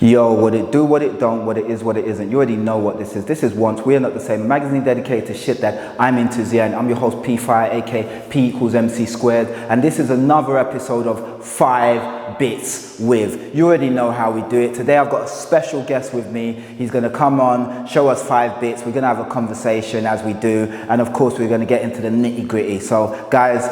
Yo, what it do, what it don't, what it is, what it isn't. You already know what this is. This is Once. We are not the same. A magazine dedicated to shit that I'm into, and I'm your host, P5, aka P equals MC squared. And this is another episode of 5 Bits With. You already know how we do it. Today I've got a special guest with me. He's going to come on, show us 5 bits. We're going to have a conversation as we do. And of course, we're going to get into the nitty gritty. So guys,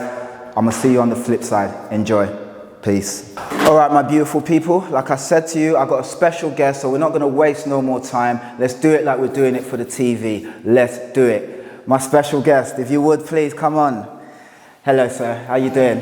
I'm going to see you on the flip side. Enjoy. Peace. All right, my beautiful people, like I said to you, I've got a special guest, so we're not going to waste no more time. Let's do it like we're doing it for the TV. Let's do it. My special guest, if you would please come on. Hello, sir. How you doing?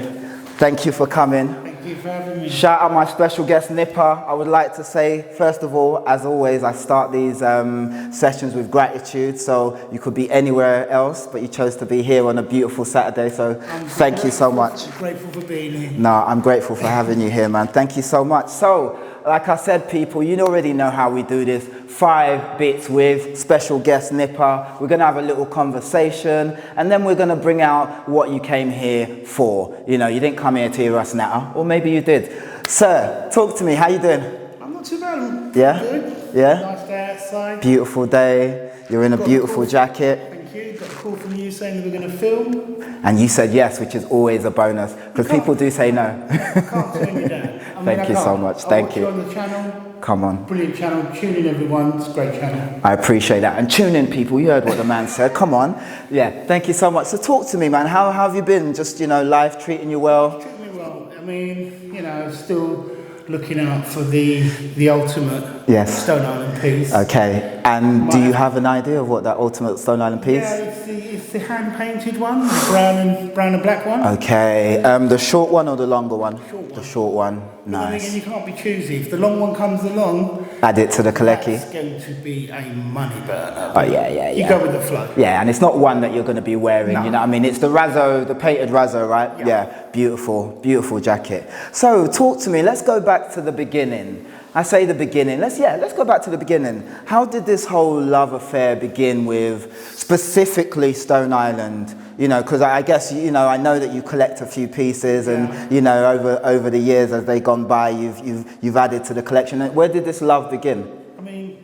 Thank you for coming. Thank you for having me. Shout out my special guest, Nipper. I would like to say, first of all, as always, I start these sessions with gratitude. So you could be anywhere else, but you chose to be here on a beautiful Saturday. So thank you so much. I'm grateful for being here. No, I'm grateful for having you here, man. Thank you so much. So, like I said, people, you already know how we do this. 5 bits with special guest Nipper. We're going to have a little conversation, and then we're going to bring out what you came here for. You know, you didn't come here to hear us now, or maybe you did. Sir, talk to me. How you doing? I'm not too bad. Yeah? Good. Yeah? Nice day outside. Beautiful day. You're in a beautiful jacket. Thank you. Got a call from you saying that we're going to film. And you said yes, which is always a bonus, because people do say no. I can't turn you down. Thank you so much. Thank you. I'll watch you on the channel. Come on. Brilliant channel. Tune in, everyone. It's a great channel. I appreciate that. And tune in, people. You heard what the man said. Come on. Yeah, thank you so much. So talk to me, man. How have you been? Just, you know, life treating you well? Treating me well. I mean, you know, still looking out for the ultimate Stone Island piece. Okay. And do you have an idea of what that ultimate Stone Island piece? Yeah, it's the hand-painted one, the brown and black one. Okay. The short one or the longer one? Short one. The short one. Nice. And you can't be choosy. If the long one comes along, add it to the Kalecki. It's going to be a money burner. Oh yeah. You go with the flow. Yeah, and it's not one that you're going to be wearing. No. You know what I mean? It's the Razzo, the painted Razzo, right? Yeah. Beautiful, beautiful jacket. So talk to me. Let's go back to the beginning. I say the beginning. Let's go back to the beginning. How did this whole love affair begin with specifically Stone Island? You know, because I guess, you know, I know that you collect a few pieces, and you know, over the years as they've gone by, you've added to the collection. Where did this love begin? I mean,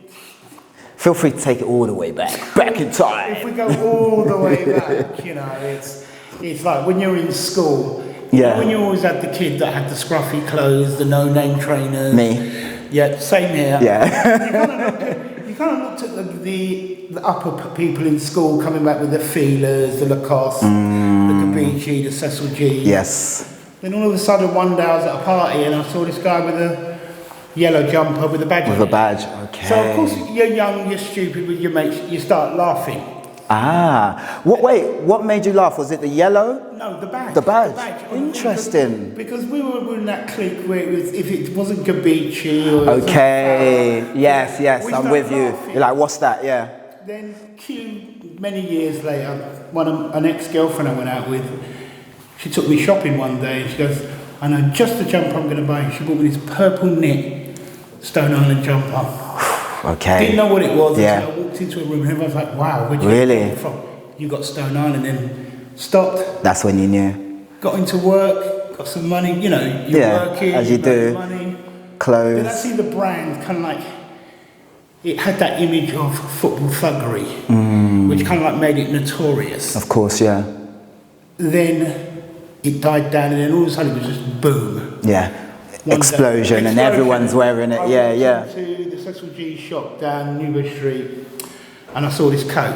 feel free to take it all the way back in time. If we go all the way back, you know, it's like when you're in school. Yeah. When you always had the kid that had the scruffy clothes, the no-name trainers. Me. Yeah, same here. Yeah. You kind of looked at the upper people in school coming back with the feelers, the Lacoste, the Gabici, the Cecil G. Yes. Then all of a sudden one day I was at a party and I saw this guy with a yellow jumper with a badge. With a badge, okay. So of course you're young, you're stupid with your mates, you start laughing. Ah, what made you laugh? Was it the yellow? No, the badge. The badge. Interesting. Because we were in that clique where it was, if it wasn't Gabici or... Okay, yes, I'm with you. You're like, what's that? Yeah. Then many years later, an ex-girlfriend I went out with, she took me shopping one day and she goes, I know just the jumper I'm going to buy. She bought me this purple knit Stone Island jumper. Okay. Didn't know what it was until I walked into a room and everyone was like, wow, where'd you get it from? You got Stone Island, then stopped. That's when you knew. Got into work, got some money, you know, you're working, as you do. Money. Clothes. Then I see the brand kind of like, it had that image of football thuggery, which kind of like made it notorious. Of course, yeah. Then it died down and then all of a sudden it was just boom. Yeah. Explosion and everyone's wearing it. I went to the Cecil G shop down Newbury Street and I saw this coat.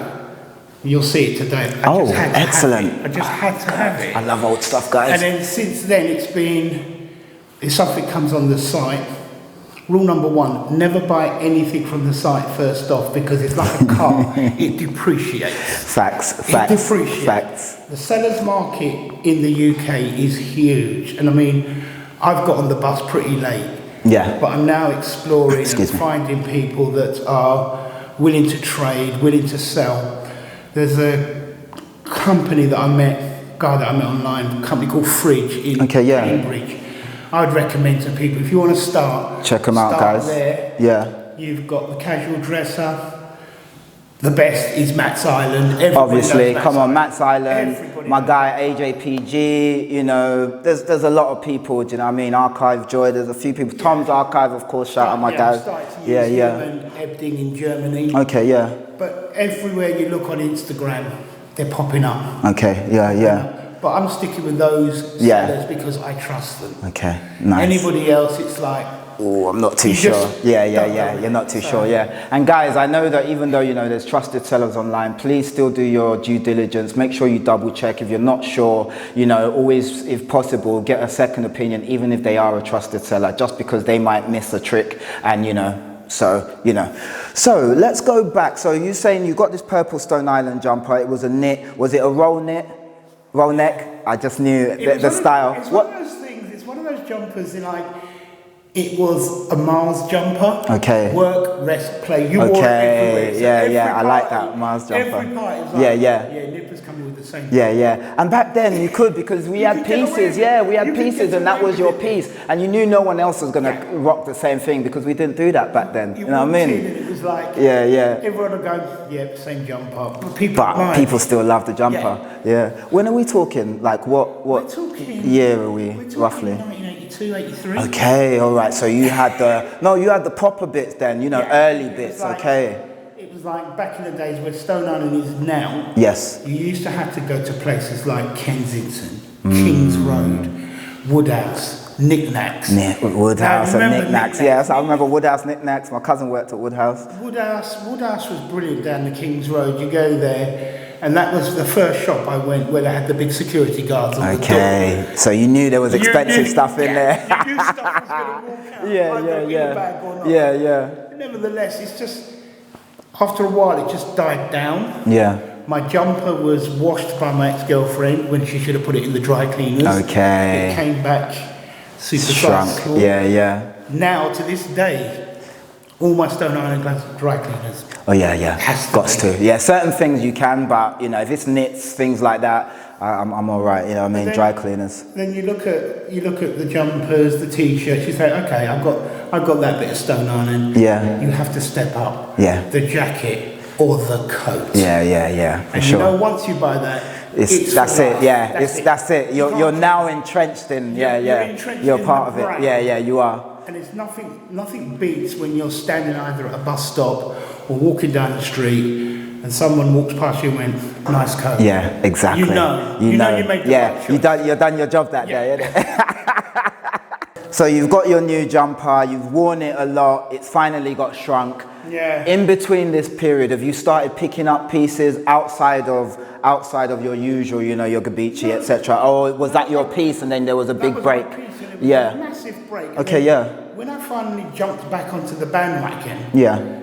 You'll see it today. Excellent. I just had to have it. I love old stuff, guys. And then since then if something comes on the site, rule number 1, never buy anything from the site first off because it's like a car, it depreciates. Facts. It depreciates. The seller's market in the UK is huge. And I mean, I've got on the bus pretty late. Yeah. But I'm now exploring and finding people that are willing to trade, willing to sell. There's a company that I met, online, a company called Fridge in Cambridge. I would recommend to people, if you want to start, check them out, guys. There. Yeah. You've got the casual dresser, the best is Matt's Island. Everybody Obviously, knows come on, Island. Matt's Island, Everybody my knows. guy AJPG, you know, there's a lot of people, do you know what I mean? Archive Joy, there's a few people. Tom's Archive, of course, shout out my guys. Yeah, and Ebding in Germany. Okay, yeah. But everywhere you look on Instagram, they're popping up. Okay, yeah. But I'm sticking with those sellers because I trust them. Okay, nice. Anybody else, it's like, oh, I'm not too sure. Yeah. You're not too sure, yeah. And guys, I know that even though, you know, there's trusted sellers online, please still do your due diligence. Make sure you double check. If you're not sure, you know, always, if possible, get a second opinion, even if they are a trusted seller, just because they might miss a trick and, you know, so, you know. So let's go back. So you're saying you got this purple Stone Island jumper. It was a knit. Was it a roll knit? Roll neck? I just knew the style. It's one of those things, it's one of those jumpers in like, it was a Mars jumper. Okay. Work, rest, play. You wore it everywhere. So yeah. I like that Mars jumper. Every party was like, yeah. Nippers coming with the same. Yeah. And back then you could, because we had pieces. Yeah, we had pieces, and that was your piece, and you knew no one else was gonna rock the same thing because we didn't do that back then. You know what I mean? And it was like, yeah. Everyone would go, same jumper. But people still love the jumper. Yeah. When are we talking? Like what year are we roughly? 1982, 83. Okay, all right. So you had the proper bits then, you know, early bits. Like, okay. It was like back in the days where Stone Island is now. Yes. You used to have to go to places like Kensington, Kings Road, Woodhouse, Knickknacks. Woodhouse and Knickknacks. Yes, I remember Woodhouse, Knickknacks. My cousin worked at Woodhouse. Woodhouse was brilliant down the Kings Road. You go there, and that was the first shop I went where they had the big security guards on the door. Okay, so you knew there was expensive stuff in there. You knew stuff was going to walk out. In a bag or not. Yeah. But nevertheless, it's just, after a while, it just died down. Yeah. My jumper was washed by my ex-girlfriend when she should have put it in the dry cleaners. Okay. It came back super shrunk. Yeah. Now, to this day, all my Stone Island dry cleaners. Oh yeah. Got to. Yeah, certain things you can, but you know, if it's knits, things like that, I'm all right. You know what I mean? Dry cleaners. Then you look at the jumpers, the t-shirts. You say, okay, I've got that bit of Stone Island. Yeah. You have to step up. Yeah. The jacket or the coat. Yeah. For and sure. you know, once you buy that, that's it. You're now entrenched in. You're part of it. Yeah. You are. And it's nothing beats when you're standing either at a bus stop or walking down the street and someone walks past you and went, nice coat. Yeah, exactly. You know you made the right choice. You've done your job that day, innit? So you've got your new jumper, you've worn it a lot, it's finally got shrunk. Yeah. In between this period, have you started picking up pieces outside of your usual, you know, your Gabici, etc.? Or was that your piece and then there was a big break? A massive break. Okay, yeah. When I finally jumped back onto the bandwagon,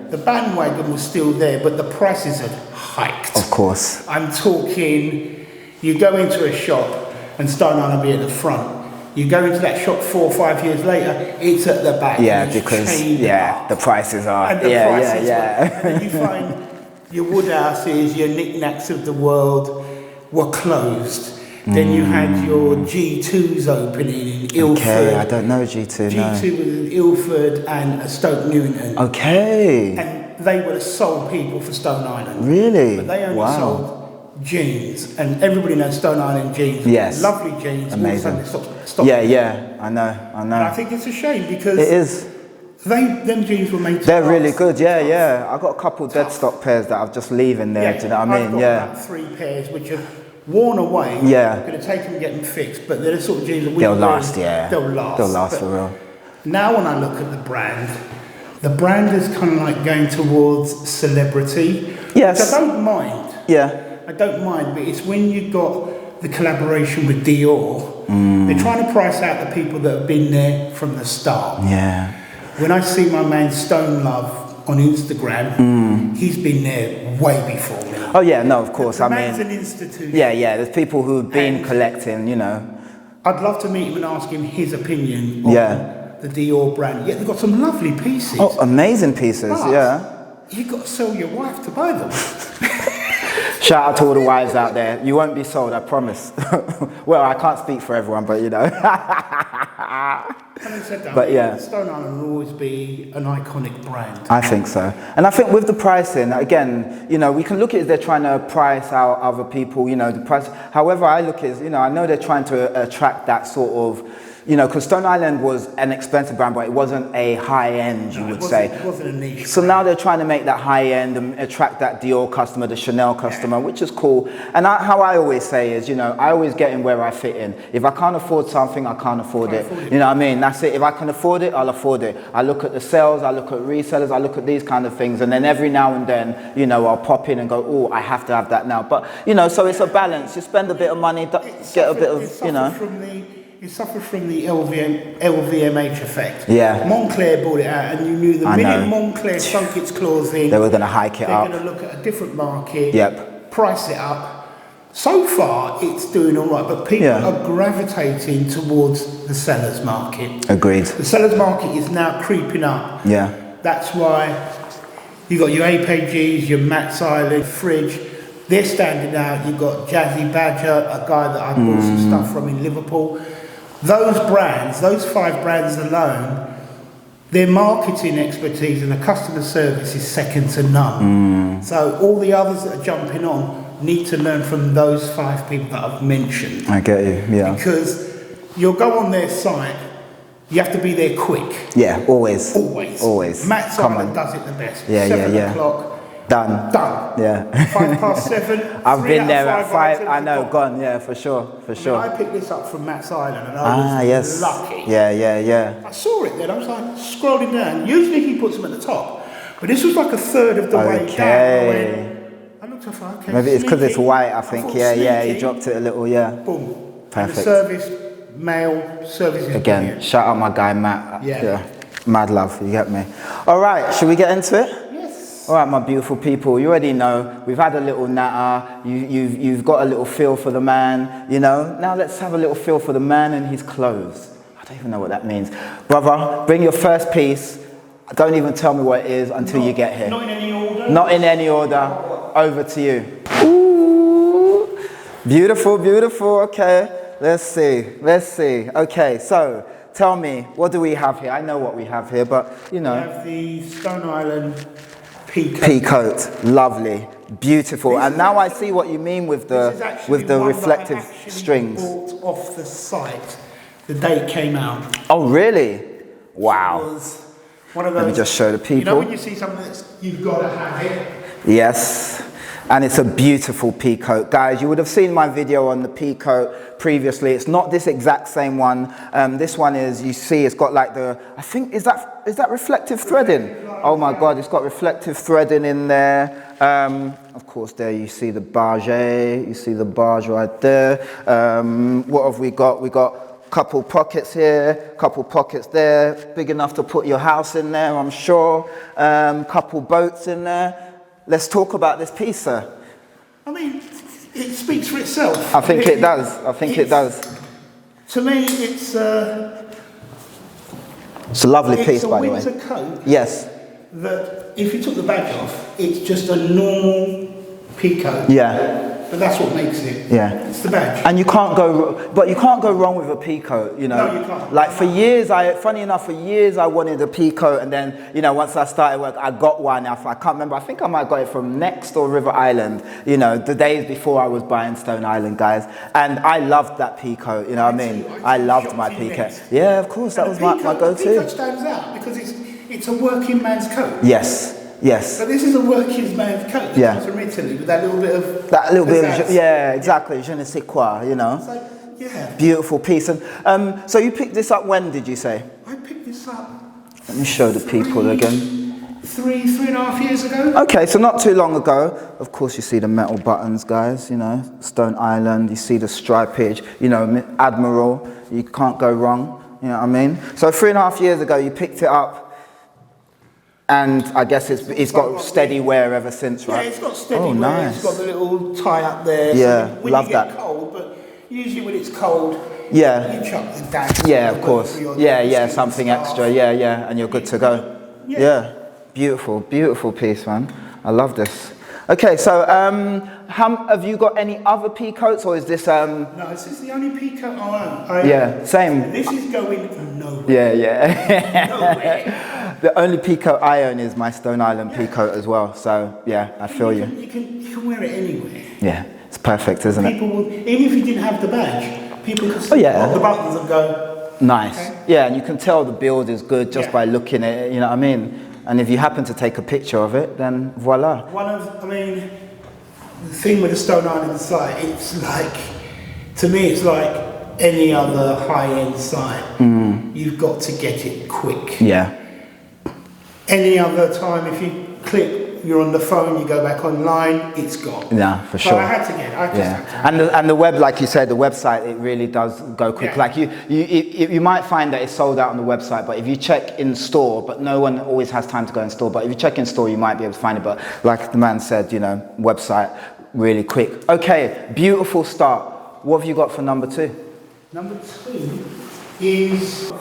the bandwagon was still there, but the prices had hiked. Of course. I'm talking, you go into a shop and Stone Island will be at the front. You go into that shop 4 or 5 years later, it's at the back. Yeah, because the prices are. And and you find your Woodhouses, your Knickknacks of the world were closed. Then you had your G2s opening in Ilford. Okay, I don't know G2, G2 was in Ilford and Stoke Newington. Okay. And they were the sole people for Stone Island. Really? But they only sold jeans. And everybody knows Stone Island jeans. Yes. Lovely jeans. Amazing. Stop. Yeah, I know. And I think it's a shame because... It is. Them jeans were made to They're last. really good, yeah. I've got a couple dead stock pairs that I've just leaving there, do you know what I mean? I've got about 3 pairs which have worn away. Yeah. Going to take them and get them fixed, but they're the sort of jeans that they'll last, They'll last for real. Now when I look at the brand is kind of like going towards celebrity. Yes. Which I don't mind. Yeah. I don't mind, but it's when you've got the collaboration with Dior. They're trying to price out the people that have been there from the start. Yeah. When I see my man Stone Love on Instagram, he's been there way before me. Oh yeah, no, of course. The man's an institution. Yeah. There's people who've been collecting, you know. I'd love to meet him and ask him his opinion on the Dior brand. Yeah, they've got some lovely pieces. Oh, amazing pieces, You've got to sell your wife to buy them. Shout out to all the wives out there. You won't be sold, I promise. Well, I can't speak for everyone, but you know. Having said that, but yeah, Stone Island will always be an iconic brand. I think so. And I think with the pricing, again, you know, we can look at it as they're trying to price out other people, you know, the price. However, I look at it as, you know, I know they're trying to attract that sort of, you know, because Stone Island was an expensive brand, but it wasn't a high-end, you would say. It wasn't a niche So now they're trying to make that high-end and attract that Dior customer, the Chanel customer, which is cool. And how I always say is, you know, I always get in where I fit in. If I can't afford something, I can't afford it. You know what I mean? That's it. If I can afford it, I'll afford it. I look at the sales, I look at resellers, I look at these kind of things. And then every now and then, you know, I'll pop in and go, oh, I have to have that now. But, you know, so it's a balance. You spend a bit of money, get a bit of, you know. It suffered from the LVMH effect. Yeah. Moncler bought it out, and you knew the minute Moncler sunk its claws in, they were going to hike it up. They're going to look at a different market, price it up. So far, it's doing all right, but people are gravitating towards the seller's market. Agreed. The seller's market is now creeping up. Yeah. That's why you got your APGs, your Matt's Island, Fridge. They're standing out. You've got Jazzy Badger, a guy that I bought some stuff from in Liverpool. Those brands, those 5 brands alone, their marketing expertise and the customer service is second to none. So all the others that are jumping on need to learn from those 5 people that I've mentioned. I get you, yeah. Because you'll go on their site, you have to be there quick. Yeah, always. Always. Matt's Island does it the best. Yeah, 7 o'clock. Done. Yeah. 7:05. I've been there at 5. I know, gone. Yeah, for sure. I picked this up from Matt's Island, and I was lucky. Yeah. I saw it then. I was like scrolling down. Usually he puts them at the top, but this was like a third of the way down. I looked up. Okay. Maybe it's because it's white. I think. Yeah. He dropped it a little. Yeah. Boom. Perfect. Male service. Again, brilliant. Shout out my guy Matt. Yeah. Mad love. You get me. All right. Should we get into it? All right, my beautiful people, you already know, we've had a little natter, you've got a little feel for the man, you know. Now let's have a little feel for the man and his clothes. I don't even know what that means. Brother, bring your first piece. Don't even tell me what it is until you get here. Not in any order? Not in any order. Over to you. Ooh, beautiful. Okay, let's see. Okay, so tell me, what do we have here? I know what we have here, but, you know. We have the Stone Island Peacoat, lovely, beautiful. And now I see what you mean with the reflective strings. Bought off the site the day it came out. Oh really? Wow. It was one of those, let me just show the people. You know when you see something that's you've got to have it. Yes. And it's a beautiful peacoat. Guys, you would have seen my video on the peacoat previously. It's not this exact same one. This one is, you see, it's got like I think, is that reflective threading? Oh my God, it's got reflective threading in there. Of course, there you see the barge. You see the barge right there. What have we got? We got couple pockets here, couple pockets there. Big enough to put your house in there, I'm sure. Couple boats in there. Let's talk about this piece, sir. I mean, it speaks for itself. I think it does. It does. To me, it's a lovely piece, by the way. It's a winter coat. Yes. That if you took the badge off, it's just a normal peacoat. Yeah. But that's what makes it. Yeah. It's the badge. And you can't go wrong with a peacoat, you know. No, you can't. Like for years, funny enough, I wanted a peacoat, and then, you know, once I started work, I got one. I can't remember. I think I might have got it from Next or River Island, you know, the days before I was buying Stone Island, guys. And I loved that peacoat, you know what I mean? I loved my peacoat. Yeah, of course, that was my go-to. The peacoat stands out because it's a working man's coat. Yes. So this is a working man's coat that comes from Italy with that little bit of... yeah, exactly, je ne sais quoi, you know. It's like, yeah. Beautiful piece. And so you picked this up when, did you say? I picked this up... Let me show the people again. Three and a half years ago. Okay, so not too long ago. Of course, you see the metal buttons, guys, you know, Stone Island, you see the stripage, you know, Admiral, you can't go wrong, you know what I mean? So 3.5 years ago, you picked it up. And I guess it's got steady wear ever since, right? Yeah, it's got steady wear. Nice. It's got the little tie up there. Yeah, so when love you get that. Cold, but usually when it's cold, you chuck the dash. Yeah, of course. Something extra. Yeah, and you're good to go. Yeah. Beautiful piece, man. I love this. Okay, so have you got any other peacoats, or is this? No, this is the only peacoat I own. Yeah, same. This is going nowhere. Yeah, yeah. Nowhere. The only peacoat I own is my Stone Island peacoat as well. So yeah, I feel you. You can wear it anywhere. Yeah, it's perfect, isn't it? People would, even if you didn't have the badge, people could see the buttons and go. Nice. Okay. Yeah, and you can tell the build is good just by looking at it. You know what I mean? And if you happen to take a picture of it, then voila. The thing with the Stone Island site, it's like, to me, it's like any other high-end site. You've got to get it quick. Yeah. Any other time, if you click, you're on the phone, you go back online, it's gone. Yeah, for sure. So I had to get it. Had to. And the web, like you said, the website, it really does go quick. Like you might find that it's sold out on the website, but if you check in store, but no one always has time to go in store, but if you check in store, you might be able to find it. But like the man said, you know, website, really quick. Okay, beautiful start. What have you got for number 2? Number 2 is...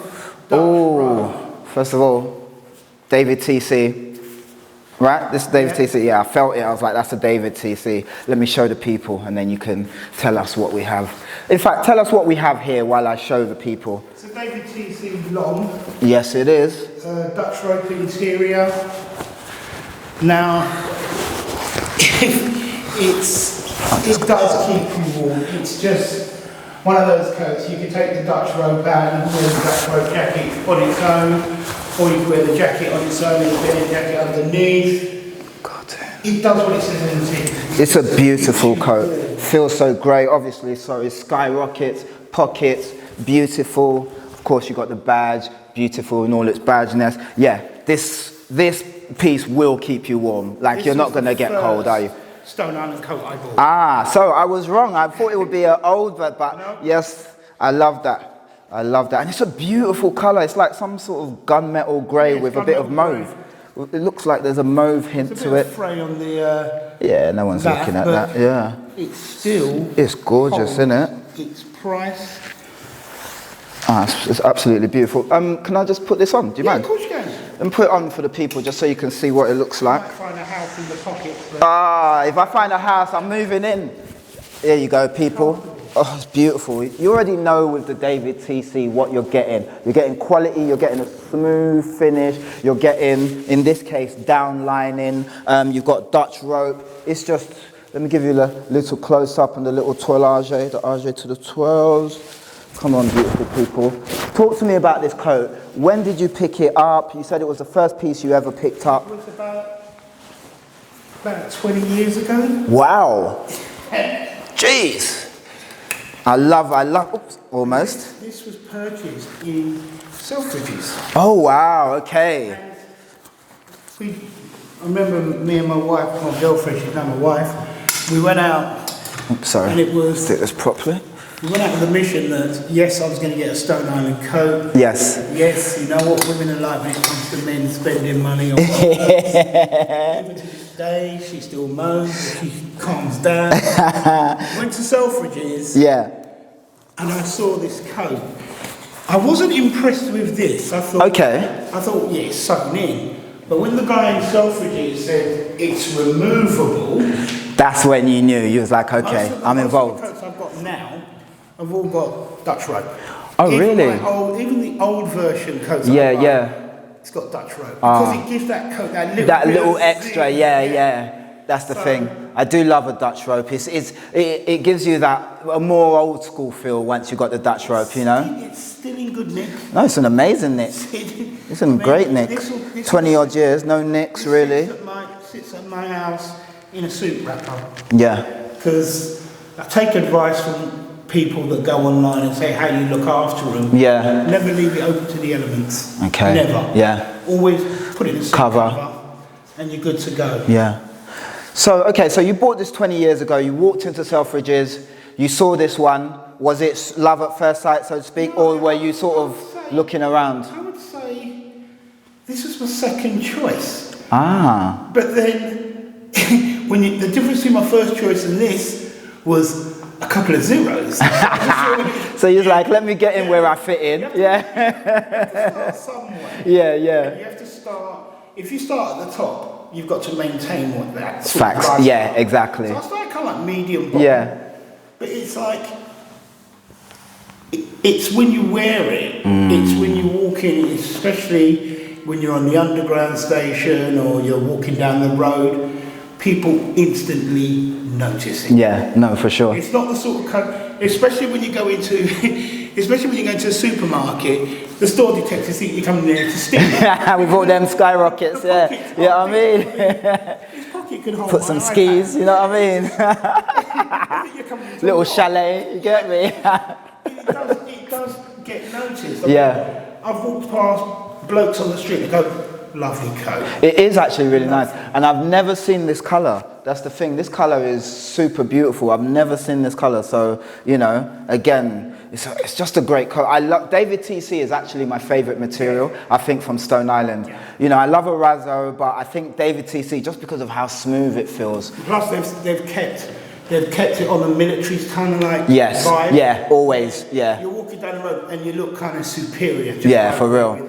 First of all, David TC. Right, this is David TC. Yeah, I felt it. I was like, that's a David TC. Let me show the people, and then you can tell us what we have. In fact, tell us what we have here while I show the people. It's a David TC long. Yes, it is. Dutch rope interior. Now, it does keep you warm. It's just one of those coats. You can take the Dutch rope out and wear the Dutch rope jacket on its own. Or you can wear the jacket on its own and the jacket underneath. God. It does what it says in the tin. It's a beautiful coat. Feels so great. Obviously, so it skyrockets, pockets, beautiful. Of course, you got the badge, beautiful in all its badgeness. Yeah, this piece will keep you warm. Like, you're not going to get cold, are you? Stone Island coat I bought. So I was wrong. I thought it would be an old, but no. Yes, I love that. I love that, and it's a beautiful colour. It's like some sort of gunmetal grey with a bit of mauve. It looks like there's a mauve hint to it. Fray on the. Yeah, no one's looking at that. Yeah. It's gorgeous, isn't it? It's priced. It's absolutely beautiful. Can I just put this on? Do you mind? Of course you can. And put it on for the people, just so you can see what it looks like. I might find a house in the pocket. If I find a house, I'm moving in. There you go, people. Oh, it's beautiful. You already know with the David TC what you're getting. You're getting quality, you're getting a smooth finish, you're getting, in this case, down lining, you've got Dutch rope. It's just, let me give you a little close-up and the little toilage, the age to the twirls. Come on, beautiful people. Talk to me about this coat. When did you pick it up? You said it was the first piece you ever picked up. It was about 20 years ago. Wow. Jeez. I love, oops, almost. This was purchased in Selfridges. Oh, wow, okay. I remember me and my wife, my girlfriend, she's now my wife, we went out. Oops, sorry, and it was, do this properly. We went out with the mission that, yes, I was going to get a Stone Island coat. Yes. Yes, you know what women are like when it comes to men spending money on clothes. Even to this day, she still moans, she calms down. Went to Selfridges. Yeah. And I saw this coat. I wasn't impressed with this. I thought, yeah, it's sewn in. But when the guy in Selfridges said it's removable, that's when you knew. You was like, okay, I'm involved. The coats I've got now have all got Dutch rope. Oh, really? Even the old version coats. It's got Dutch rope because it gives that coat that little extra. Yeah. That's the thing. I do love a Dutch rope. It gives you a more old school feel once you've got the Dutch rope, you know? It's still in good nick. No, it's an amazing nick. It's in great nick. 20 odd years, no nicks really. Sits at my house in a suit wrapper. Yeah. Because I take advice from people that go online and say how you look after them. Yeah. Never leave it open to the elements. Okay. Never. Yeah. Always put it in a suit cover and you're good to go. Yeah. So you bought this 20 years ago, you walked into Selfridges, you saw this one. Was it love at first sight, so to speak, or were you sort of looking around? I would say this was my second choice. But then, the difference between my first choice and this was a couple of zeros. So you're like, let me get in where I fit in. You have to start somewhere. Yeah. You have to start, if you start at the top, you've got to maintain what that facts. Yeah, exactly. So I started kind of like medium bottom. Yeah. But it's like, it's when you wear it, it's when you walk in, especially when you're on the underground station or you're walking down the road, people instantly notice it. Yeah, no, for sure. It's not the sort of coat, especially when you go into a supermarket, the store detectives think you're coming there to steal. With all them skyrockets, yeah. You know what I mean? His pocket can hold put some skis, you know what I mean? Little chalet, you get me? It does get noticed. I've walked past blokes on the street and go, lovely coat. It is actually really nice, and I've never seen this colour. That's the thing, this colour is super beautiful. I've never seen this colour, so, you know, again, it's just a great colour. I love, David TC is actually my favourite material, I think, from Stone Island. Yeah. You know, I love a Razzo, but I think David TC, just because of how smooth it feels. Plus, they've kept it on the military kind of like vibe. Yeah, always, yeah. You're walking down the road and you look kind of superior. Yeah, for real.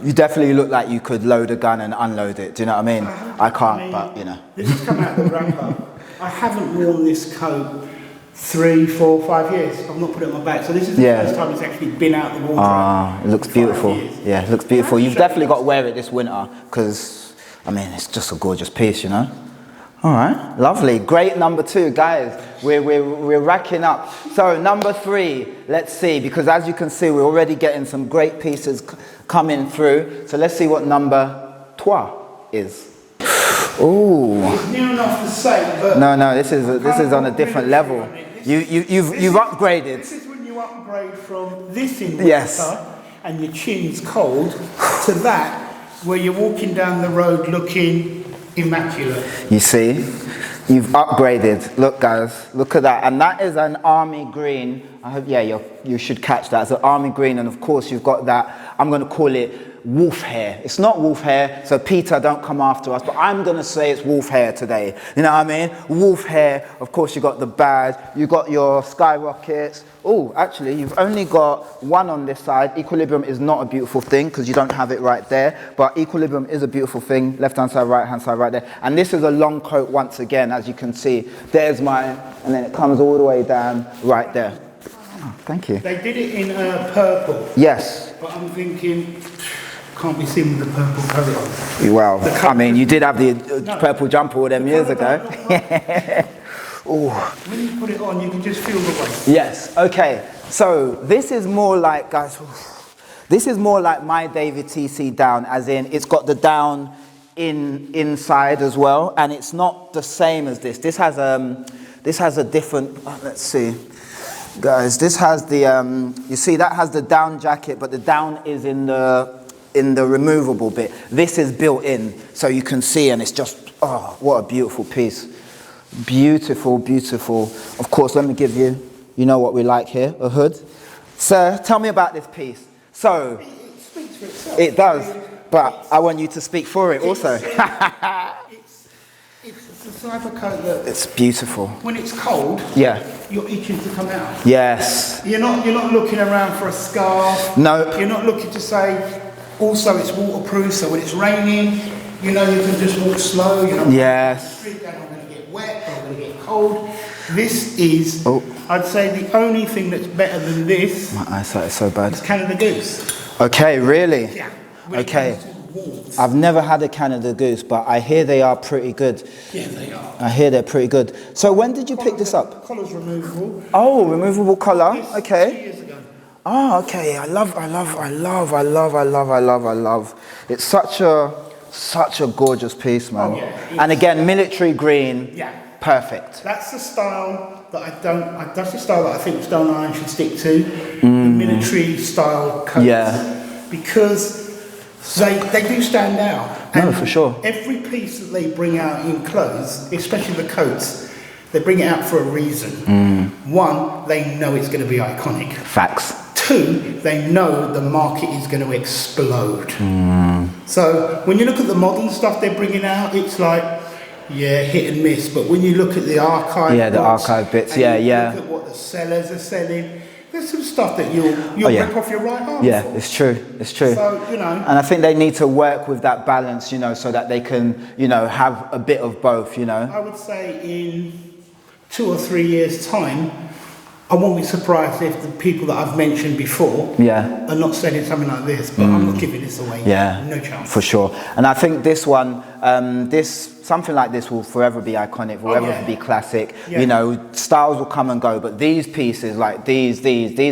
You definitely look like you could load a gun and unload it. Do you know what I mean? I can't, but you know. This has come out of the wrapper. I haven't worn this coat 3, 4, 5 years. I've not put it on my back. So this is the first time it's actually been out the wardrobe. Ah, it looks beautiful. Yeah, it looks beautiful. You've definitely got to wear it this winter because, I mean, it's just a gorgeous piece, you know? All right, lovely. Great number 2, guys. We're racking up. So number 3, let's see, because as you can see, we're already getting some great pieces coming through. So let's see what number 3 is. Ooh. It's near enough the same, but no, this is on a different level. You've upgraded. This is when you upgrade from this in winter and your chin's cold to that where you're walking down the road looking immaculate. You see, you've upgraded. Look, guys, look at that, and that is an army green. I hope, you should catch that. It's an army green, and of course you've got that. I'm going to call it wolf hair. It's not wolf hair, so Peter, don't come after us, but I'm going to say it's wolf hair today. You know what I mean? Wolf hair. Of course, you got the badge. You got your skyrockets. Oh, actually, you've only got one on this side. Equilibrium is not a beautiful thing because you don't have it right there, but equilibrium is a beautiful thing. Left-hand side, right-hand side, right there. And this is a long coat once again, as you can see. There's mine, and then it comes all the way down right there. Oh, thank you. They did it in purple. Yes. But I'm thinking, can't be seen with the purple coat on. Well, I mean, you did have the purple jumper all them years ago. Ooh. When you put it on, you can just feel the weight. Yes, okay. So this is more like, guys, this is more like my David TC down, as in it's got the down inside as well, and it's not the same as this. This has a different, let's see. Guys, this has the, you see that has the down jacket, but the down is in the removable bit. This is built in, so you can see, and it's just, oh, what a beautiful piece. Beautiful, beautiful. Of course, let me give you, you know what we like here, a hood. Sir, tell me about this piece. So, it speaks for itself. It does, but I want you to speak for it also. It's the type of coat that... It's beautiful. When it's cold, you're itching to come out. Yes. You're not looking around for a scarf. No. You're not looking to say, also it's waterproof, so when it's raining, you know you can just walk slow. You know, yes. I'm going to get wet, I'm going to get cold. This is, I'd say, the only thing that's better than this. My eyesight is so bad. Is Canada Goose. Okay, really? Yeah. Okay. I've never had a Canada Goose, but I hear they are pretty good. Yeah, they are. I hear they're pretty good. So when did you pick this up? Collar's removable. Oh, removable collar. Okay. 2 years ago. Oh, okay. I love. It's such a gorgeous piece, man. Oh, yeah. And again, military green. Yeah. Perfect. That's the style that that's the style that I think Stone Island should stick to. The military style coats. Yeah. Because they do stand out. No, for sure. Every piece that they bring out in clothes, especially the coats, they bring it out for a reason. One, they know it's going to be iconic. Facts. 2, they know the market is going to explode. So when you look at the modern stuff they're bringing out, it's like, yeah, hit and miss. But when you look at the archive, the archive bits, look at what the sellers are selling, There's some stuff that you'll rip off your right arm. Yeah, it's true. It's true. So, you know. And I think they need to work with that balance, you know, so that they can, you know, have a bit of both, you know. I would say in 2 or 3 years' time, I won't be surprised if the people that I've mentioned before are not selling something like this, but I'm not giving this away. Yeah, no chance. For sure. And I think this one, something like this will forever be iconic, forever be classic. You know, styles will come and go, but these pieces, like these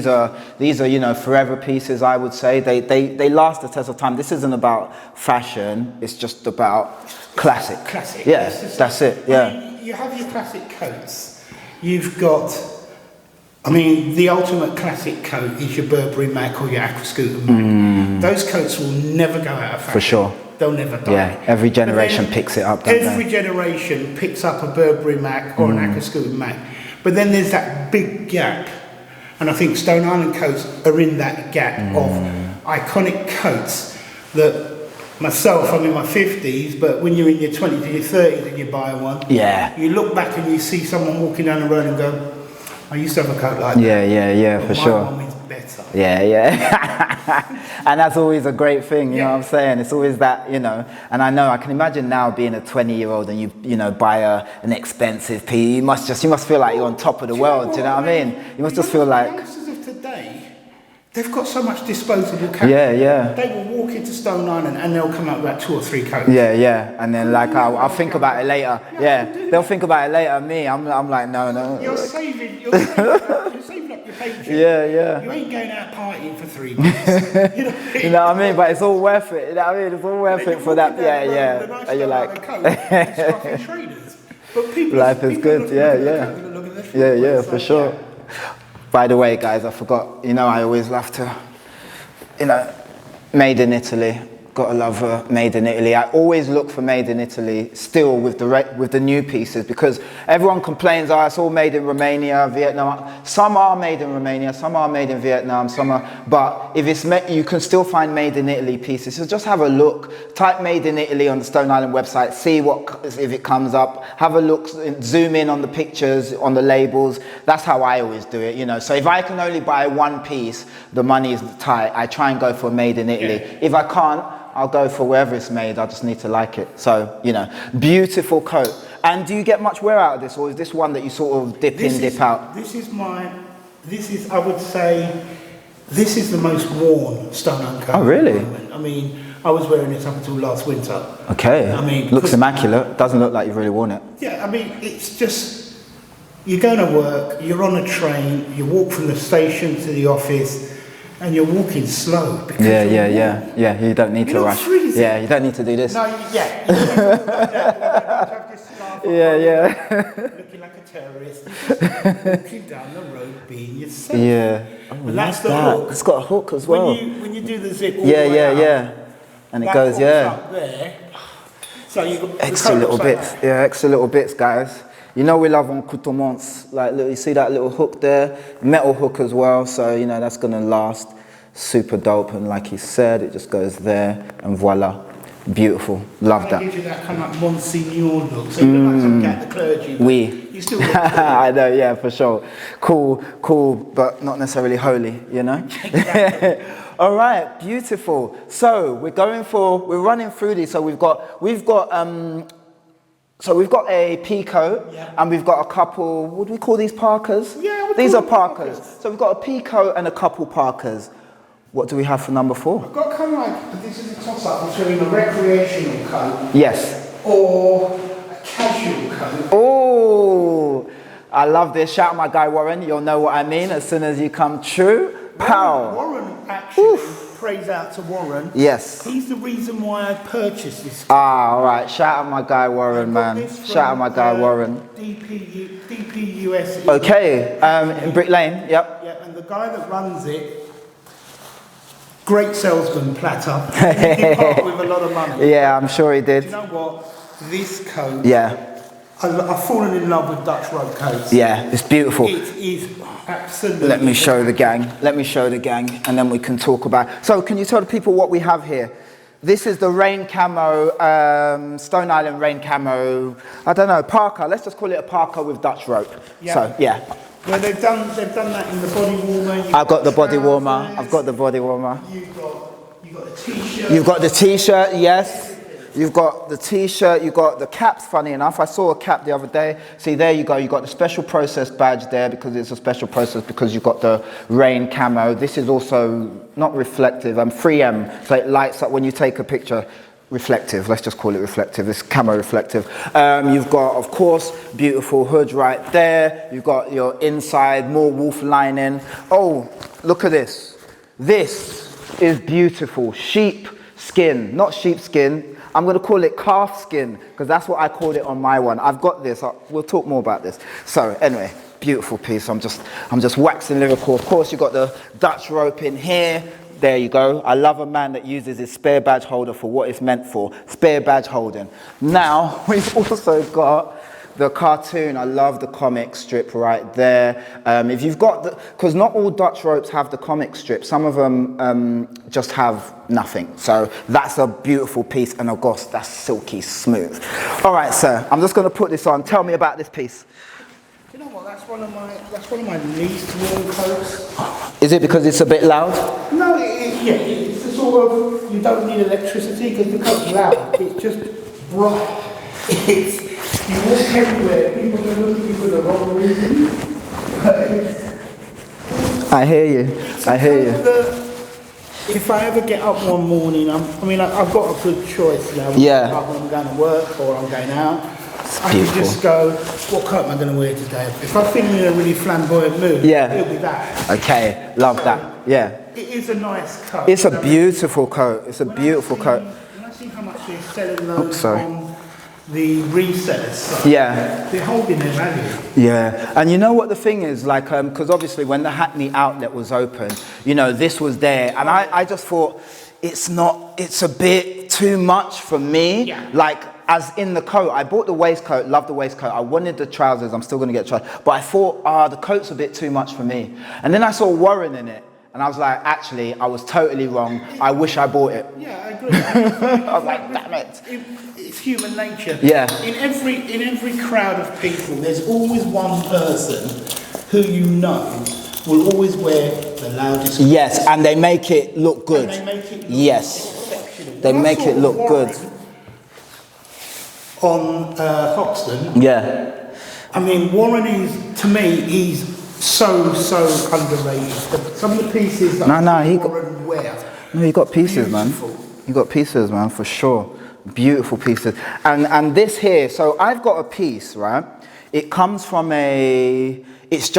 are, you know, forever pieces. I would say they last the test of time. This isn't about fashion; it's just about classic. Classic. Yeah, that's it. Yeah. I mean, you have your classic coats. You've got. I mean, the ultimate classic coat is your Burberry Mac or your Aquascutum Mac. Those coats will never go out of fashion. For sure. They'll never die. Yeah, every generation picks it up, don't they? Every generation picks up a Burberry Mac or an Aquascutum Mac. But then there's that big gap. And I think Stone Island coats are in that gap of iconic coats that myself, I'm in my 50s, but when you're in your 20s or your 30s and you buy one, you look back and you see someone walking down the road and go, I used to have a coat like that. Yeah, for sure. My one is better. Yeah. And that's always a great thing, you know what I'm saying? It's always that, you know, and I can imagine now being a 20-year-old and you know, buy an expensive piece, you must feel like you're on top of the world, do you know what I mean? You must just feel like... Youngsters of today, they've got so much disposable cash. They will walk into Stone Island and they'll come out with about 2 or 3 coats. Yeah. And then like I'll think about it later. They'll think about it later. Me, I'm like no. You're saving up your paycheck. Yeah. You ain't going out partying for 3 months. You know what I mean? But it's all worth it. You know what I mean? It's all worth it for that. Yeah. And you're like, traders. But people, life is good. Yeah, for sure. By the way, guys, I forgot, you know, I always love to, you know, made in Italy. Gotta love made in Italy. I always look for made in Italy still with the new pieces, because everyone complains, oh, it's all made in Romania, Vietnam. Some are made in Romania, some are made in Vietnam, but if it's you can still find made in Italy pieces. So just have a look, type made in Italy on the Stone Island website, see if it comes up, have a look, zoom in on the pictures, on the labels. That's how I always do it, you know. So if I can only buy one piece, the money is tight, I try and go for made in Italy. If I can't, I'll go for wherever it's made. I just need to like it. So, you know, beautiful coat. And do you get much wear out of this, or is this one that you sort of dip in, dip out? I would say, this is the most worn Stone Island coat. Oh, really? I mean, I was wearing this up until last winter. Okay. I mean, looks immaculate. Doesn't look like you've really worn it. Yeah, I mean, it's just, you're going to work, you're on a train, you walk from the station to the office, and you're walking slow. Yeah. You don't need to rush. Freezing. Yeah, you don't need to do this. No, yeah. You don't have this scarf on, looking like a terrorist. You're just walking down the road being yourself. Yeah. Oh, and that's the hook. It's got a hook as well. When you do the zip all the way up, and it goes, up there. So you got extra little bits. Like extra little bits, guys. You know we love on couturements, like look, you see that little hook there, metal hook as well, so you know that's gonna last. Super dope, and like he said, it just goes there, and voila, beautiful. Love that. It gives you that kind of like Monsignor look, so you look like some cat the clergy. You still look cool. I know, yeah, for sure. Cool, but not necessarily holy, you know? All right, beautiful. So we're running through these. So we've got a peacoat, and we've got a couple, what do we call these, parkas? Yeah, these are parkas. So we've got a peacoat and a couple parkas. What do we have for number 4? I've got kind of like, this is a toss-up between a recreational coat. Yes. Or a casual coat. Oh, I love this. Shout out my guy Warren. You'll know what I mean as soon as you come true. Pow. Warren actually, praise out to Warren. Yes. He's the reason why I purchased this. All right. Shout out my guy Warren, man. Shout out my guy Warren. DPUS. Okay. In Brick Lane. Yep. Yeah, and the guy that runs it, great salesman, Platter. He parked with a lot of money. Yeah, I'm sure he did. Do you know what? This coat. Yeah. I've fallen in love with Dutch rope coats. Yeah, it's beautiful. It is absolutely. Let me show the gang. And then we can talk about. So, can you tell the people what we have here? This is the rain camo, Stone Island rain camo. I don't know, parka. Let's just call it a parka with Dutch rope. Yeah. So, yeah. Well, they've done that in the body warmer. I've got the body warmer. I've got the body warmer. You've got the t-shirt. You've got the t-shirt, yes. You've got the t-shirt, you've got the caps, funny enough. I saw a cap the other day. See, there you go. You've got the special process badge there because it's a special process because you've got the rain camo. This is also not reflective, 3M, so it lights up when you take a picture. Reflective, let's just call it reflective. It's camo reflective. You've got, of course, beautiful hood right there. You've got your inside, more wolf lining. Oh, look at this. This is beautiful. Sheep skin, not sheepskin. I'm going to call it calf skin because that's what I called it on my one. I've got this. We'll talk more about this. So anyway, beautiful piece. I'm just waxing lyrical. Of course, you've got the Dutch rope in here. There you go. I love a man that uses his spare badge holder for what it's meant for. Spare badge holding. Now, we've also got the cartoon. I love the comic strip right there. If you've got the, because not all Dutch ropes have the comic strip. Some of them just have nothing. So that's a beautiful piece, and of course that's silky smooth. All right, sir. I'm just going to put this on. Tell me about this piece. You know what? That's one of my least worn coats. Is it because it's a bit loud? No, it's the sort of, you don't need electricity because the coat's loud. It's just bright. You walk everywhere, people are looking for the wrong reason. I hear you. I hear you. If I ever get up one morning, I've got a good choice now. Yeah. When I'm going to work or I'm going out. I Beautiful. can just go, what coat am I going to wear today? If I feel in a really flamboyant mood, it'll be that. Okay, love that. Yeah. It is a nice coat. It's a beautiful coat. It's a beautiful coat. When I see how much they're selling those on the resellers side, they're holding their value. Yeah, and you know what the thing is, like, because obviously when the Hackney outlet was open, you know, this was there, and I just thought, it's a bit too much for me. Yeah. Like, as in the coat, I bought the waistcoat, love the waistcoat. I wanted the trousers, I'm still going to get trousers. But I thought, the coat's a bit too much for me. And then I saw Warren in it. And I was like, actually, I was totally wrong. I wish I bought it. Yeah, I agree. I was like, damn it. It's human nature. Yeah. In every crowd of people, there's always one person who you know will always wear the loudest. Yes, and they make it look good. And they make it look exceptional. They make it look good. On Hoxton. Yeah. I mean, Warren is, to me, he's so underrated. Some of the pieces that Warren wear. No, you got pieces, man. You got pieces, man, for sure. Beautiful pieces. And this here, so I've got a piece, right? It comes from it's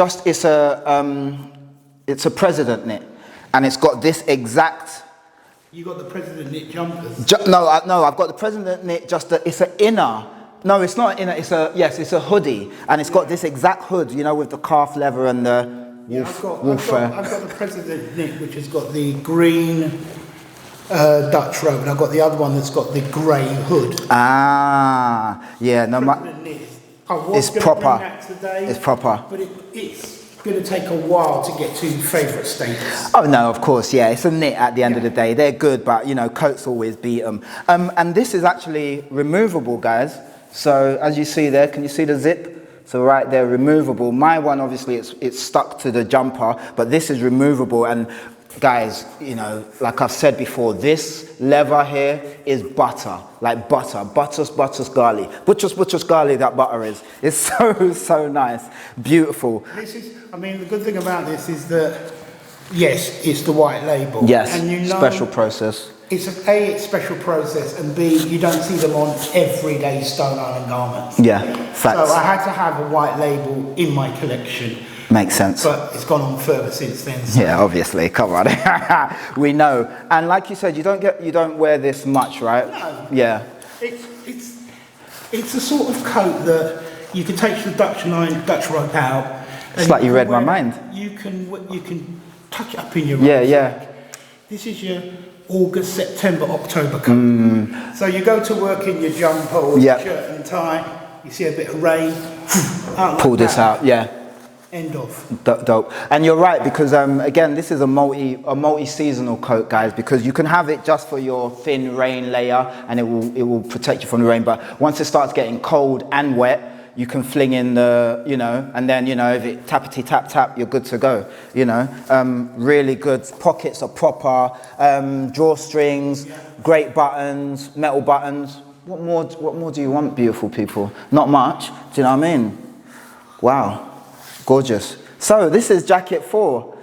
a president knit, and it's got this exact. You got the president knit jumpers? No, I've got the president knit. It's an inner. No, it's not an inner. It's a hoodie, and it's got this exact hood, you know, with the calf leather and the wolf. I've got the president knit, which has got the green Dutch robe, and I've got the other one that's got the grey hood. Ah, yeah. No, it's proper. It's proper. But it's going to take a while to get to favourite status. Oh no, of course, yeah. It's a knit at the end of the day. They're good, but you know, coats always beat them. And this is actually removable, guys. So as you see there, can you see the zip? So right there, removable. My one, obviously, it's stuck to the jumper, but this is removable. And guys, you know, like I've said before, this leather here is butter, like butter. Butter's garlic. Butcher's garlic, that butter is. It's so nice. Beautiful. The good thing about this is that, yes, it's the white label. Yes, and you know, special process. It's it's special process, and B, you don't see them on everyday Stone Island garments. Yeah, facts. So I had to have a white label in my collection. Makes sense. But it's gone on further since then. So. Yeah, obviously. Come on. We know. And like you said, you don't wear this much, right? No. Yeah. It's a sort of coat that you can take the Dutch rope out. It's like you read my mind. You can tuck it up in your yeah. This is your August, September, October coat. So you go to work in your jumper or your shirt and tie, you see a bit of rain, pull this out, yeah. End of. Dope. And you're right, because again, this is a multi-seasonal coat, guys, because you can have it just for your thin rain layer and it will protect you from the rain, but once it starts getting cold and wet, you can fling in the, you know, and then, you know, if it tappity tap tap, you're good to go, you know. Really good. Pockets are proper, drawstrings, great buttons, metal buttons. What more do you want, beautiful people? Not much, do you know what I mean? Wow, gorgeous. So this is jacket 4.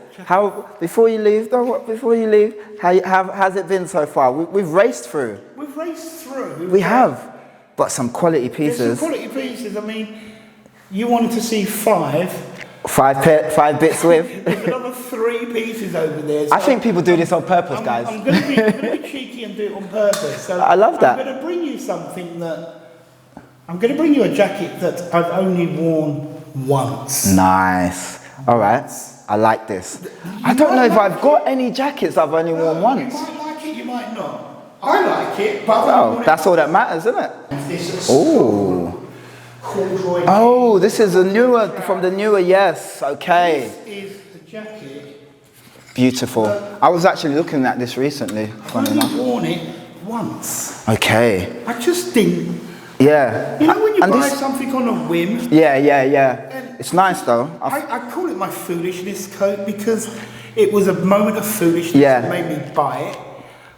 Before you leave, how's it been so far? We've raced through. We've raced through. We have. But some quality pieces. There's some quality pieces. I mean, you wanted to see 5. 5 bits with. There's another 3 pieces over there. So I think people do this on purpose, guys. I'm going to be cheeky and do it on purpose. So I love that. I'm going to bring you something I'm going to bring you a jacket that I've only worn once. Nice. All right. I like this. I don't know if I've got any jackets I've only worn once. You might like it, you might not. I like it, but... Oh, that's all that matters, isn't it? Oh. Corduroy. Oh, this is from the newer, yes. Okay. This is the jacket. Beautiful. I was actually looking at this recently. I've only worn it once. Okay. I just didn't... Yeah. You know when you buy something on a whim? Yeah. It's nice though. I call it my foolishness coat because it was a moment of foolishness that made me buy it.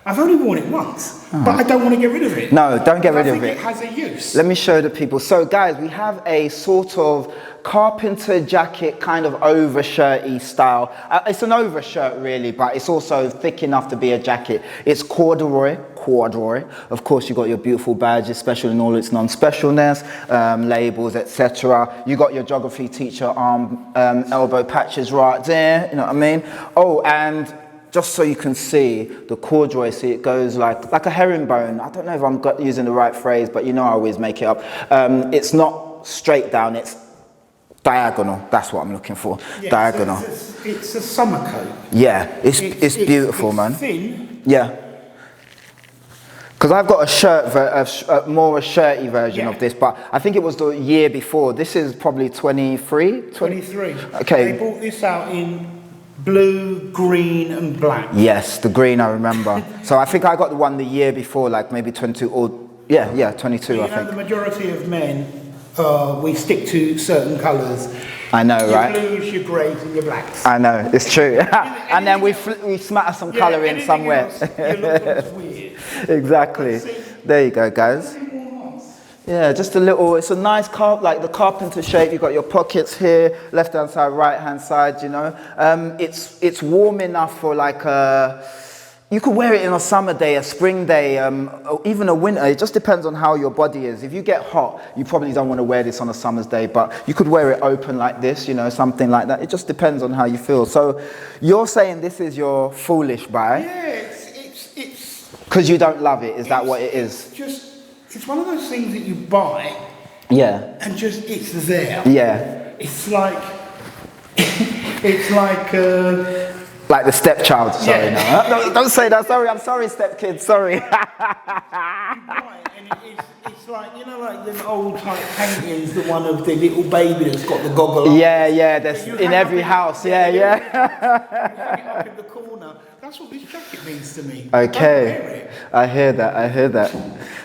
I've only worn it once, but I don't want to get rid of it. No, don't get rid of it. I think it has a use. Let me show the people. So guys, we have a sort of carpenter jacket, kind of overshirty style. It's an overshirt really, but it's also thick enough to be a jacket. It's corduroy. Of course, you got your beautiful badges, special in all its non-specialness, labels, etc. You got your geography teacher arm, elbow patches right there. You know what I mean? Oh, and just so you can see the corduroy, see it goes like a herringbone. I don't know if I'm using the right phrase, but you know I always make it up. It's not straight down, it's diagonal. That's what I'm looking for. Yeah, diagonal. So it's a summer coat. Yeah, it's beautiful, man. Thin. Yeah. Because I've got a shirt, more a shirty version of this, but I think it was the year before. This is probably 23? 23. Okay. They brought this out in blue, green and black. Yes, the green I remember. So I think I got the one the year before, like maybe 22 or, 22 I think. The majority of men, we stick to certain colours. I know, right? Your blues, your greys and your blacks. I know, it's true. And then we smatter some colour in somewhere. Else, you look weird. Exactly. There you go, guys. Yeah, just a little, it's a nice like the carpenter shape. You've got your pockets here, left hand side, right hand side, you know. It's warm enough for like you could wear it on a summer day, a spring day, or even a winter. It just depends on how your body is. If you get hot, you probably don't want to wear this on a summer's day, but you could wear it open like this, you know, something like that. It just depends on how you feel. So you're saying this is your foolish buy? Yeah, it's... Because you don't love it, is that what it is? It's one of those things that you buy. Yeah. And it's there. Yeah. It's like... it's like... Like the stepchild, sorry, no. Don't say that, sorry, I'm sorry, stepkid, sorry. It's like, you know, like the old type paintings, the one of the little baby that's got the goggle on. Yeah, that's in every house, yeah. You hang it up in the corner. That's what this jacket means to me. Okay, I hear that.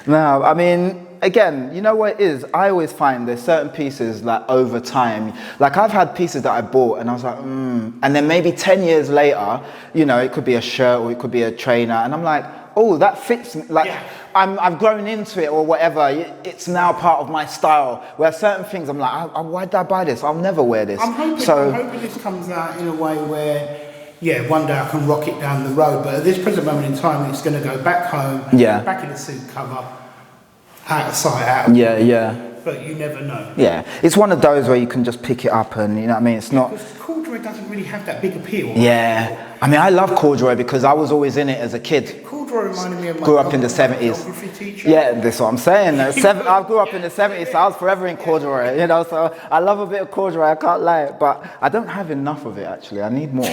Now, I mean, again, you know what it is? I always find there's certain pieces like over time, like I've had pieces that I bought and I was like, and then maybe 10 years later, you know, it could be a shirt or it could be a trainer and I'm like, oh, that fits me. Like I've grown into it or whatever. It's now part of my style. Where certain things I'm like, why did I buy this? I'll never wear this. I'm hoping this comes out in a way where, one day I can rock it down the road, but at this present moment in time, it's going to go back home, back in a suit cover, out of sight, out of mind. But you never know. Yeah, it's one of those where you can just pick it up and, you know what I mean, it's not... Because corduroy doesn't really have that big appeal. Yeah, I mean, I love corduroy because I was always in it as a kid. Corduroy reminded me of my grew up in the 70s. geography teacher. Yeah, that's what I'm saying. I grew up in the 70s, so I was forever in corduroy, you know, so I love a bit of corduroy, I can't lie, but I don't have enough of it, actually. I need more.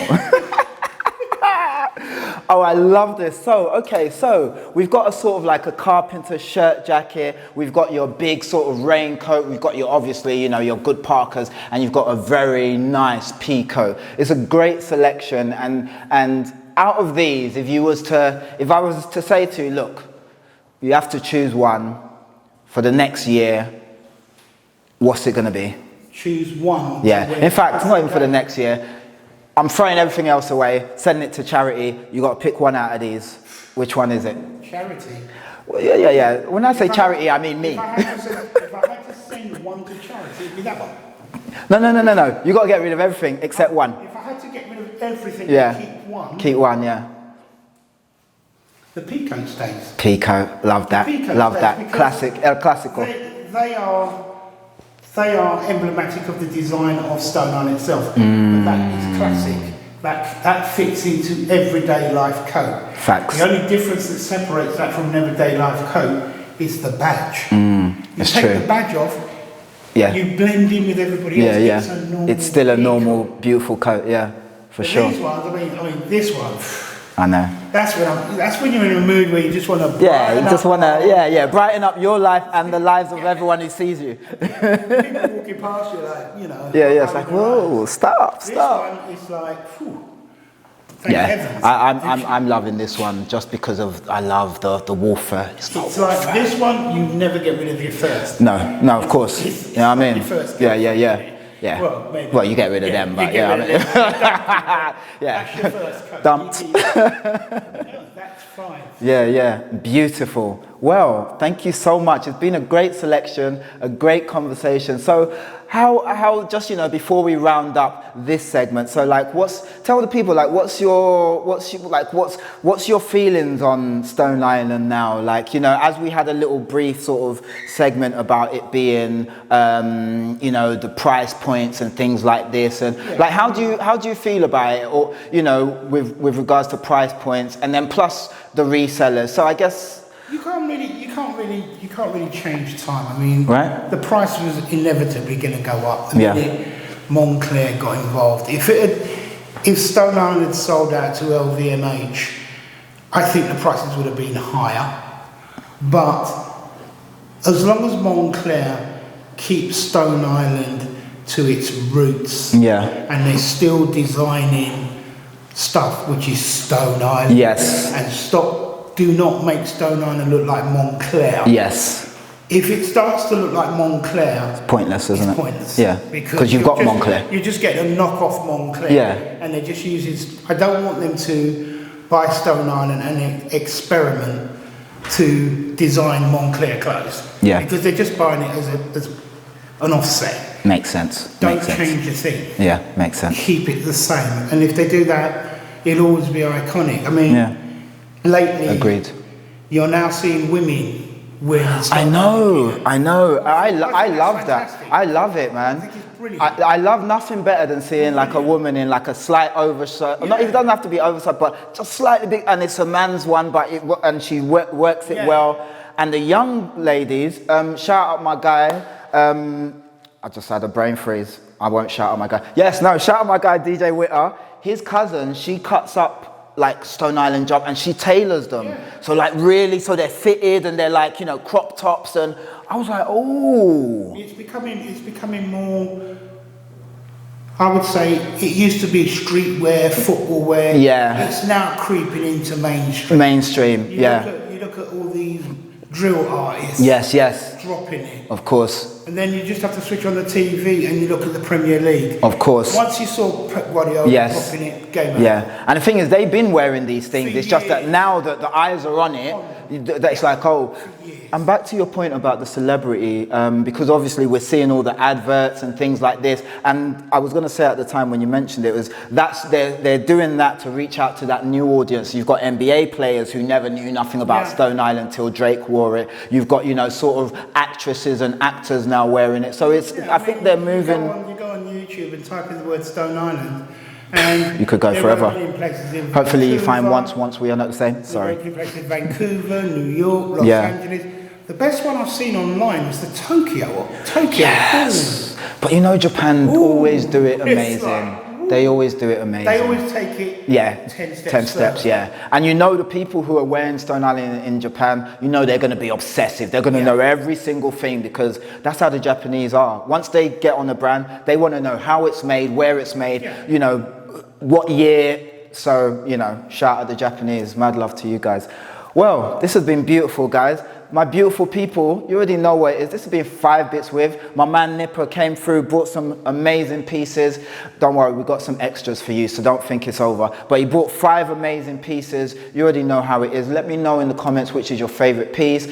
Oh, I love this. So we've got a sort of like a carpenter shirt jacket. We've got your big sort of raincoat. We've got your, obviously, you know, your good parkas, and you've got a very nice peacoat. It's a great selection. And out of these, if I was to say to you, look, you have to choose one for the next year, What's it going to be? Choose one. Yeah. In fact, not even for the next year. I'm throwing everything else away, sending it to charity. You got to pick one out of these. Which one is it? Charity. Well, yeah. When I say charity, I mean me. If I had to send one to charity, it'd be that one. No. You got to get rid of everything except one. If I had to get rid of everything yeah. and keep one. Keep one, yeah. The peacoat stays. Peacoat, love that. Love that. Classic, El Clasico. They are emblematic of the design of Stone Island itself. But that is classic. That fits into everyday life coat. Facts. The only difference that separates that from an everyday life coat is the badge. You take the badge off, you blend in with everybody else. It's still a normal, beautiful coat, for sure. These ones, I mean, this one. I know. That's when you're in a mood where you just want to brighten up your life and the lives of everyone who sees you. People walking past you, like, you know. It's like, whoa, stop. This one is like, thank heavens. I'm loving this one just because I love the wool fur. It's like this one, you never get rid of your first. No, of course. You know what I mean? Yeah. Well, you get rid of them, but That's your first coat. Dumped. That's fine. Yeah. Beautiful. Well, thank you so much. It's been a great selection, a great conversation. So how just, before we round up this segment, so like tell the people, like what's your feelings on Stone Island now? Like, as we had a little brief sort of segment about it being the price points and things like this, and like how do you feel about it, or with regards to price points, and then plus the resellers? So I guess you can't really change time. I mean, the price was inevitably going to go up the minute Montclair got involved. If Stone Island had sold out to LVMH, I think the prices would have been higher. But as long as Montclair keeps Stone Island to its roots, and they're still designing stuff which is Stone Island, and do not make Stone Island look like Montclair. If it starts to look like Montclair, it's pointless, isn't it? Pointless. Yeah. Because you've got Montclair. You just get a knockoff Montclair. And they just use I don't want them to buy Stone Island and experiment to design Montclair clothes. Because they're just buying it as an offset. Makes sense. Don't change a thing. Yeah, makes sense. Keep it the same. And if they do that, it'll always be iconic. I mean, lately, agreed. You're now seeing women wearing I know. I love that. I love it, man. I think it's brilliant. I love nothing better than seeing like a woman in like a slight overshirt. Not even, it doesn't have to be oversized, but just slightly big. And it's a man's one, and she works it well. And the young ladies, shout out my guy. I just had a brain freeze. I won't shout out my guy. Shout out my guy DJ Witter. His cousin, she cuts up like Stone Island job, and she tailors them. So like really, so they're fitted and they're like, crop tops, and I was like, oh. It's becoming more, I would say, it used to be streetwear, football wear. It's now creeping into mainstream. You look at all these drill artists. Dropping it. Of course. And then you just have to switch on the TV and you look at the Premier League. Of course. Once you saw Pep Guardiola dropping it, game over. And the thing is, they've been wearing these things. It's just that now that the eyes are on it, it's like, oh. And back to your point about the celebrity, because obviously we're seeing all the adverts and things like this. And I was going to say at the time when you mentioned it, they're doing that to reach out to that new audience. You've got NBA players who never knew nothing about Stone Island till Drake wore it. You've got, sort of actresses and actors now wearing it. So I think they're moving. You go on YouTube and type in the word Stone Island, and you could go forever. Hopefully you find once we are not the same. Sorry. In places in Vancouver, New York, Los Angeles. The best one I've seen online was the Tokyo. Yes. But Japan always do it amazing. They always do it amazing. They always take it 10 steps. And the people who are wearing Stone Island in Japan, they're going to be obsessive. They're going to know every single thing, because that's how the Japanese are. Once they get on a brand, they want to know how it's made, where it's made, what year. So, shout out the Japanese. Mad love to you guys. Well, this has been beautiful, guys. my beautiful people, you already know what it is. This has been 5 bits with. My man Nipper came through, brought some amazing pieces. Don't worry, we've got some extras for you, so don't think it's over. But he brought 5 amazing pieces. You already know how it is. Let me know in the comments which is your favorite piece.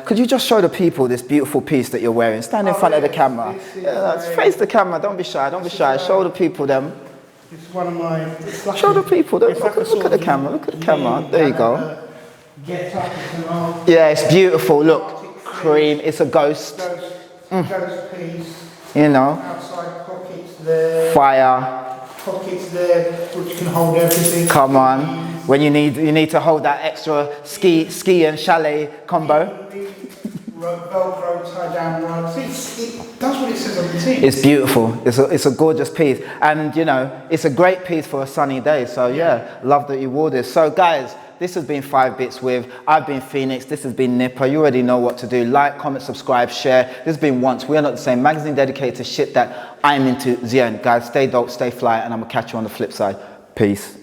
Could you just show the people this beautiful piece that you're wearing? Stand in front of the camera. Face the camera, don't be shy, don't be shy. Show the people them. It's one of my... Like show the people, look at the camera, look at the camera. There you go. Get up and all. Yeah, it's beautiful. Look, cream. It's a ghost. Ghost piece. You know. Outside pockets there. Fire. Pockets there, which can hold everything. Come on. When you need to hold that extra ski and chalet combo. Velcro tie down rugs. It does what it says on the tin. It's beautiful. It's a gorgeous piece, and you know it's a great piece for a sunny day. So yeah, love that you wore this. So guys, this has been 5 bits with. I've been Phoenix. This has been Nipper. You already know what to do. Like, comment, subscribe, share. This has been Once. We Are Not the Same. Magazine dedicated to shit that I'm into. The end. Guys, stay dope, stay fly, and I'm gonna catch you on the flip side. Peace.